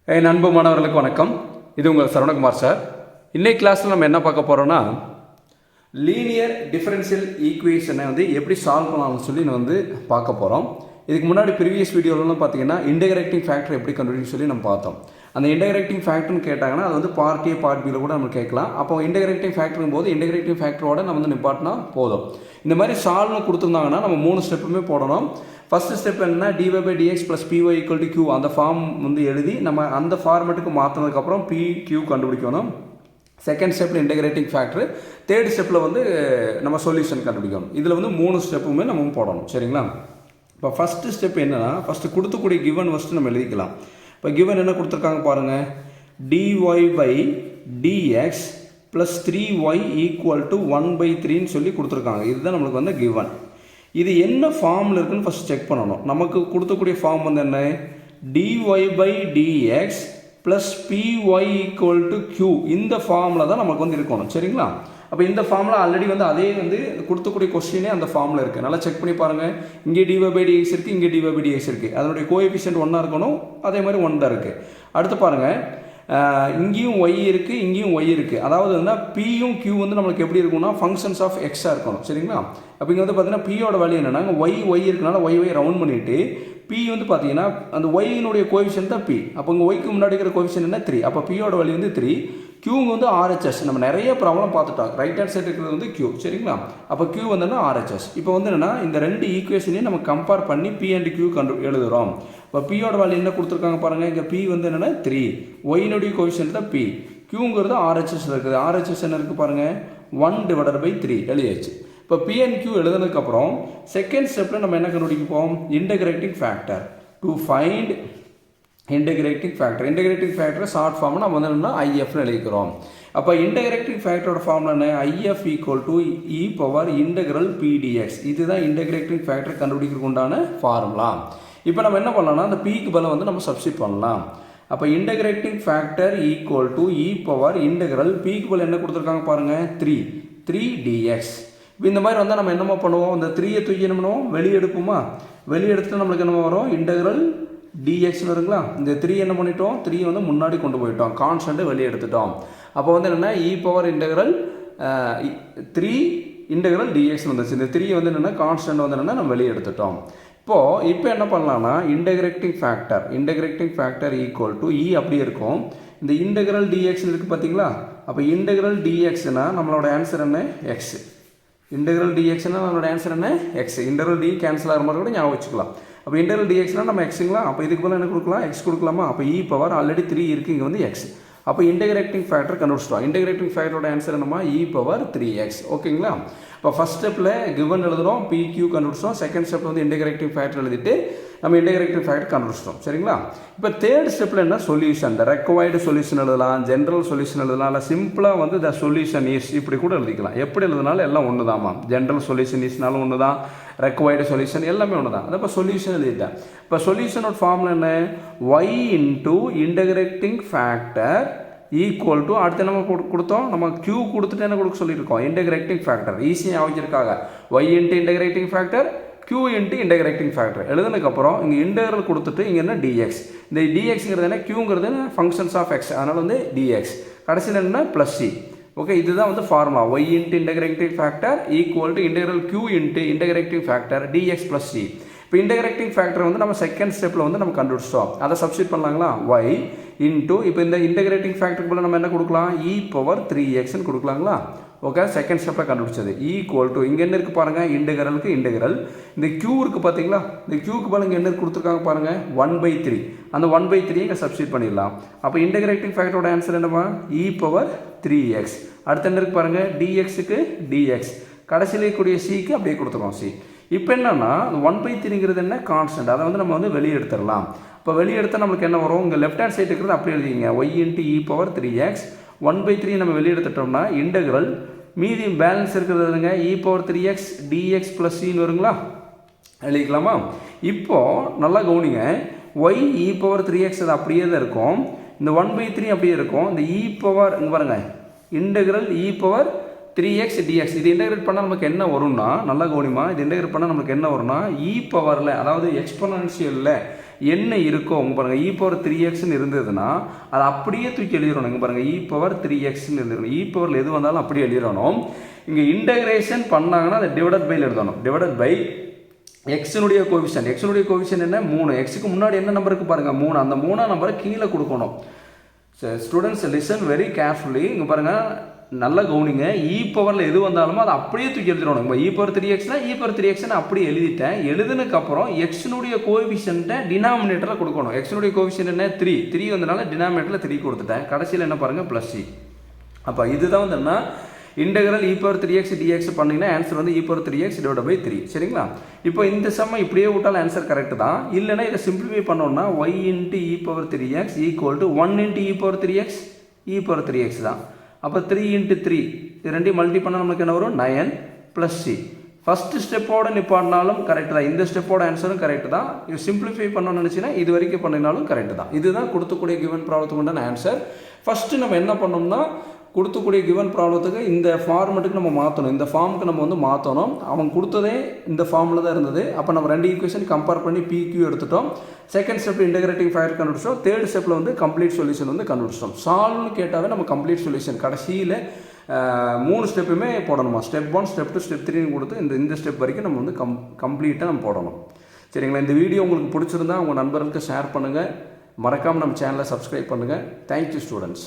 நண்பு மாணவர்களுக்கு வணக்கம். இது உங்கள் சரவணகுமார் சார். இன்னைக்கு கிளாஸில் நம்ம என்ன பார்க்க போகிறோன்னா, லீனியர் டிஃபரன்ஷியல் ஈக்குவேஷனை எப்படி சால்வ் பண்ணலாம்னு சொல்லி நம்ம பார்க்க போகிறோம். இதுக்கு முன்னாடி ப்ரீவியஸ் வீடியோலாம் பார்த்தீங்கன்னா இன்டகிரேட்டிங் ஃபேக்டர் எப்படி கண்டுபிடிக்க சொல்லி நம்ம பார்த்தோம். அந்த இன்டகிரேட்டிங் ஃபேக்டர்னு கேட்டாங்கன்னா அது பார்ட் ஏ பார்ட் பியில் கூட நம்ம கேட்கலாம். அப்போ இன்டகிரேட்டிங் ஃபேக்டரும் போது இன்டகிரேட்டிங் ஃபேக்டரோட நம்ம நிப்பாட்டினா போதும். இந்த மாதிரி சால்வ்னு கொடுத்துருந்தாங்கன்னா நம்ம 3 ஸ்டெப்புமே போடணும். ஃபஸ்ட்டு ஸ்டெப் என்னன்னா dy/dx + py = q அந்த ஃபார்ம் எழுதி நம்ம அந்த ஃபார்மேட்டுக்கு மாற்றினதுக்கப்புறம் pq கண்டுபிடிக்கணும். செகண்ட் ஸ்டெப்பில் இன்டகிரேட்டிங் ஃபேக்டர், தேர்ட் ஸ்டெப்பில் நம்ம சொல்யூஷன் கண்டுபிடிக்கணும். இதில் 3 ஸ்டெப்புமே நம்ம போடணும். சரிங்களா? இப்போ ஃபஸ்ட்டு ஸ்டெப் என்னன்னா, ஃபஸ்ட்டு கொடுத்துக்கூடிய கிவன் ஃபஸ்ட்டு நம்ம எழுதிக்கலாம். இப்போ கிவன் என்ன கொடுத்துருக்காங்க பாருங்கள், dy/dx + 3y = 1/3 சொல்லி கொடுத்துருக்காங்க. இதுதான் நம்மளுக்கு கிவன். இது என்ன ஃபார்மில் இருக்குன்னு ஃபஸ்ட் செக் பண்ணணும். நமக்கு கொடுத்தக்கூடிய ஃபார்ம் என்ன, dy/dx + py = q. இந்த ஃபார்மில் தான் நமக்கு இருக்கணும். சரிங்களா? அப்போ இந்த ஃபார்மில் ஆல்ரெடி அதே கொடுத்தக்கூடிய கொஸ்டினே அந்த ஃபார்மில் இருக்குது. நல்லா செக் பண்ணி பாருங்கள். இங்கே dy/dx இருக்குது, இங்கே dy/dx இருக்குது. அதனுடைய கோஎஃபிஷியன்ட் 1 இருக்கணும். அதே மாதிரி 1 தான் இருக்குது. அடுத்து பாருங்கள், இங்கேயும் y இருக்குது, இங்கேயும் y இருக்குது. அதாவது pயும் q நம்மளுக்கு எப்படி இருக்கும்னா ஃபங்க்ஷன்ஸ் ஆஃப் எக்ஸாக இருக்கணும். சரிங்களா? அப்போ இங்கே பார்த்தீங்கன்னா pயோட வேல்யூ என்னென்னா, y இருக்கனால y ரவுண்ட் பண்ணிவிட்டு p பார்த்தீங்கன்னா அந்த y-னுடைய கோஎஃபிஷியன்ட் தான் p. அப்போ இங்கே y-க்கு முன்னாடி இருக்கிற கோஎஃபிஷியன்ட் என்ன 3. அப்போ pயோட வேல்யூ 3, q RHS. நம்ம நிறைய ப்ராப்ளம் பார்த்துட்டோம். ரைட் ஹேண்ட் சைடு இருக்கிறது q. சரிங்களா? அப்போ q RHS. இப்போ என்னென்னா இந்த ரெண்டு ஈக்குவேஷனையும் நம்ம கம்பேர் பண்ணி p and q எழுதுகிறோம். இப்போ pயோட வேல்யூ என்ன கொடுத்துருக்காங்க பாருங்கள். இங்கே p என்னென்னா 3, y-னுடைய கோஎஃபிஷியன்ட் தான் p, qங்கிறது RHS இருக்குது. RHS என்ன இருக்குது பாருங்கள், 1/3 எழுதியாச்சு. இப்போ p and q எழுதுனதுக்கப்புறம் செகண்ட் ஸ்டெப்பில் நம்ம என்ன கண்டுபிடிப்போம், integrating factor. To find integrating factor. Integrating factor short form நம்ம என்னென்னா IFன்னு எழுதிக்கிறோம். அப்போ இன்டகிரேட்டிங் ஃபேக்டரோட ஃபார்ம்ல என்ன, IF = e⁻∫pdx. இதுதான் இன்டகிரேட்டிங் ஃபேக்டர் கண்டுபிடிக்கிறதுக்கு உண்டான ஃபார்முலா. இப்போ நம்ம என்ன பண்ணலாம்னா, அந்த pக்கு பதில் நம்ம சப்ஸ்டிட் பண்ணலாம். அப்போ இன்டகிரேட்டிங் ஃபேக்டர் = pக்கு பதில் என்ன கொடுத்துருக்காங்க பாருங்கள், 3dx. இப்போ இந்த மாதிரி நம்ம என்னமோ பண்ணுவோம், இந்த 3யை தூக்கி என்ன பண்ணுவோம், வெளியே எடுப்போமா. வெளியே எடுத்துட்டு நம்மளுக்கு என்ன வரும், இன்டகிரல் dxன்னு வருங்களா. இந்த 3 என்ன பண்ணிட்டோம், 3 முன்னாடி கொண்டு போயிட்டோம், கான்ஸ்டன்ட்டை வெளியே எடுத்துட்டோம். அப்போ என்னென்னா e⁻3 dx வந்துச்சு. இந்த 3 என்னென்னா கான்ஸ்டன்ட் என்னென்னா நம்ம வெளியே எடுத்துட்டோம். இப்போ என்ன பண்ணலாம்னா, இன்டகிரேட்டிங் ஃபேக்டர் = e அப்படியே இருக்கும். இந்த இன்டகிரல் dx இருக்குது பார்த்தீங்களா. அப்போ இன்டகிரல் dxனா நம்மளோட ஆன்சர் என்ன, x. இன்டகிரல் dxனா நம்மளோட ஆன்சர் என்ன, x. இன்டகிரல் d கேன்சல் ஆகிற மாதிரி கூட ஞாபகம் வச்சுக்கலாம். அப்போ இன்டகிரல் dxனா நம்ம எக்ஸுங்களா. அப்போ இதுக்கு பதில் என்ன கொடுக்கலாம், x கொடுக்கலாமா. அப்போ e⁻ ஆல்ரெடி 3 இருக்குது, இங்கே x. அப்போ இன்டகிரேட்டிங் ஃபேக்டர் கண்டுபிடிச்சிட்டோம். இன்டகிரேட்டிங் ஃபேக்டரோட ஆன்சர் என்னமா, e⁻3x. ஓகேங்களா? இப்போ ஃபஸ்ட் ஸ்டெப்பில் கிவன் எழுதுகிறோம், pq கண்டுபிடிச்சோம். செகண்ட் ஸ்டெப்பில் இன்டகிரேட்டிங் ஃபேக்டர் எழுதிட்டு நம்ம இன்டகிரேட்டிங் ஃபேக்டர் கண்டுபிடிச்சிட்டோம். சரிங்களா? இப்போ தேர்ட் ஸ்டெப்பில் என்ன, சொல்யூஷன். இந்த ரெக்வயர்டு சொல்யூஷன் எழுதலாம், ஜென்ரல் சொல்யூஷன் எழுதலாம், இல்லை சிம்பிளாக த சொல்யூஷன் இஸ் இப்படி கூட எழுதிக்கலாம். எப்படி எழுதினாலும் எல்லாம் ஒன்று தான்மா. ஜென்ரல் சொல்யூஷன் இஸ்னாலும் ஒன்று தான், ரெக்வயர்டு சொல்யூஷன் எல்லாமே ஒன்று தான். அதை இப்போ சொல்யூஷன் எழுதிட்டேன். இப்போ சொல்யூஷனோட ஃபார்முலா என்ன, y × இன்டகிரேட்டிங் ஃபேக்டர் = அடுத்து நம்ம கொடுத்தோம், நம்ம q கொடுத்துட்டு என்ன கொடுக்க சொல்லியிருக்கோம், இன்டகிரேட்டிங் ஃபேக்டர். ஈஸியாக ஆகிச்சிருக்காங்க. y × integrating factor, q × integrating factor எழுதுனதுக்கப்புறம் இங்கே இன்டகிரல் கொடுத்துட்டு இங்கே என்ன dx. இந்த dxங்கிறது என்ன, qங்கிறது ஃபங்க்ஷன்ஸ் ஆஃப் x, அதனால் dx. கடைசியில் என்ன, +c. ஓகே, இதுதான் formula. y × integrating factor = integral q × integrating factor dx + c. இப்போ இன்டகிரேட்டிங் ஃபேக்டர் நம்ம செகண்ட் ஸ்டெப்பில் நம்ம கண்டுபிடிச்சோம். அதை சப்ஸ்டிட் பண்ணலாங்களா, y இப்போ இந்த இன்டகிரேட்டிங் ஃபேக்டருக்கு போல நம்ம என்ன கொடுக்கலாம், e⁻3xன்னு கொடுக்கலாங்களா. ஓகே, செகண்ட் ஸ்டெப்பில் கண்டுபிடிச்சது = இங்கே என்ன இருக்குது பாருங்கள், இன்டகிரலுக்கு இன்டகிரல். இந்த q இருக்குது பார்த்தீங்களா, இந்த qக்கு போல இங்கே என்ன கொடுத்துருக்காங்க பாருங்கள், 1/3. அந்த 1/3 இங்கே சப்ஸ்டிட் பண்ணிடலாம். அப்போ இன்டகிரேட்டிங் ஃபேக்டரோட ஆன்சர் என்னமா, e⁻3x. அடுத்து என்ன இருக்குது பாருங்கள், dxக்கு dx, கடைசியில் இருக்கக்கூடிய cக்கு அப்படியே கொடுத்துருவோம் c. இப்போ என்னன்னா 1/3ங்கிறது என்ன, கான்ஸ்டன்ட். அதை நம்ம வெளியே எடுத்துடலாம். இப்போ வெளியே எடுத்தால் நம்மளுக்கு என்ன வரும், இங்கே லெஃப்ட் ஹேண்ட் சைடு இருக்கிறது அப்படியே எழுதிங்க, y × e⁻3x. 1/3 நம்ம வெளியே எடுத்துட்டோம்னா இன்டகிரல் மீதி பேலன்ஸ் இருக்கிறதுங்க e⁻3x dx + c வருங்களா, எழுதிக்கலாமா. இப்போது நல்லா கவனிங்க, y e⁻3x அது அப்படியே தான் இருக்கும், இந்த 1/3 அப்படியே இருக்கும். இந்த இங்கே பாருங்கள், இன்டகிரல் e⁻3x dx. இது இன்டகிரேட் பண்ணால் நமக்கு என்ன வரும்னா, நல்லா கவனிமா, இது இன்டகிரேட் பண்ணால் நமக்கு என்ன வரும்னா, e பவரில், அதாவது எக்ஸ்பொனன்ஷியலில் என்ன இருக்கோ உங்க பாருங்கள் இ பவர் 3xன்னு இருந்ததுன்னா அதை அப்படியே தூக்கி எழுதிடணும். இங்கே பாருங்கள் இ பவர் 3xன்னு எழுதிடணும். இ பவரில் எது வந்தாலும் அப்படியே எழுதிடணும். இங்கே இன்டகிரேஷன் பண்ணாங்கன்னா அதை டிவைடட் பை எழுதணும். டிவைடட் பை எக்ஸினுடைய கோவிஷன். எக்ஸினுடைய கோவிஷன் என்ன 3. எக்ஸுக்கு முன்னாடி என்ன நம்பர் இருக்குது பாருங்கள் 3. அந்த 3ஆம் நம்பரை கீழே கொடுக்கணும். Students listen very carefully. இங்கே பாருங்கள் நல்லா கவனிங்க. இ பவரில் எது வந்தாலுமோ அதை அப்படியே தூக்கி எழுதிடணும். இப்போ இ பவர் 3xனா இ பவர் 3xன்னு அப்படியே எழுதிட்டேன். எழுதுனதுக்கப்புறம் எக்ஸினுடைய கோவிஷன்ட்டை டினாமினேட்டரில் கொடுக்கணும். எக்ஸினுடைய கோவிஷன் என்ன 3 வந்தனால டினாமினேட்டரில் 3 கொடுத்துட்டேன். கடைசியில் என்ன பாருங்கள் ப்ளஸ் சி. அப்போ இதுதான் வந்து என்ன integral e power 3x dx பண்ணிங்கன்னா ஆன்சர் வந்து e power 3x divide by 3. சரிங்களா? இப்போ இந்த சம்மை இப்படியே விட்டாலும் ஆன்சர் கரெக்ட் தான். இல்லைன்னா இதை சிம்பிளிஃபை பண்ணோம்னா y into e power 3x equal to 1 into e power 3x e power 3x தான். அப்போ 3 இன்ட்டு 3 இது ரெண்டையும் மல்டி பண்ணால் நமக்கு என்ன வரும் 9 ப்ளஸ் சி. ஃபஸ்ட்டு ஸ்டெப்போட நிப்பாட்டினாலும் கரெக்ட் தான். இந்த ஸ்டெப்போட ஆன்சரும் கரெக்ட் தான். இது சிம்பிளிஃபை பண்ணணும்னு நினச்சின்னா இது வரைக்கும் பண்ணினாலும் கரெக்ட் தான். இதுதான் கொடுத்தக்கூடிய கிவன் ப்ராப்ளத்துக்கு உண்டான ஆன்சர். ஃபஸ்ட்டு நம்ம என்ன பண்ணோம்னா கொடுத்தக்கூடிய கிவன் ப்ராப்ளத்துக்கு இந்த ஃபார்மெட்டுக்கு நம்ம மாற்றணும். இந்த ஃபார்முக்கு நம்ம வந்து மாற்றணும். அவன் கொடுத்ததே இந்த ஃபார்மில் தான் இருந்தது. அப்போ நம்ம ரெண்டு ஈக்குவேஷன் கம்பேர் பண்ணி PQ எடுத்துட்டோம். செகண்ட் ஸ்டெப்பில் இன்டகிரேட்டிங் ஃபேக்டர் கண்டுபிடிச்சோம். தேர்ட் ஸ்டெப்பில் வந்து கம்ப்ளீட் சொல்யூஷன் வந்து கண்டுபிடிச்சோம். சால்வ்னு கேட்டாவே நம்ம கம்ப்ளீட் சொல்யூஷன் கடைசியில் 3 ஸ்டெப்புமே போடணுமா. ஸ்டெப் 1 ஸ்டெப் 2 ஸ்டெப் 3 கொடுத்து இந்த ஸ்டெப் வரைக்கும் நம்ம வந்து கம்ப்ளீட்டாக நம்ம போடணும். சரிங்களா? இந்த வீடியோ உங்களுக்கு பிடிச்சிருந்தா உங்கள் நண்பர்களுக்கு ஷேர் பண்ணுங்கள். மறக்காமல் நம்ம சேனலை சப்ஸ்கிரைப் பண்ணுங்கள். Thank you students.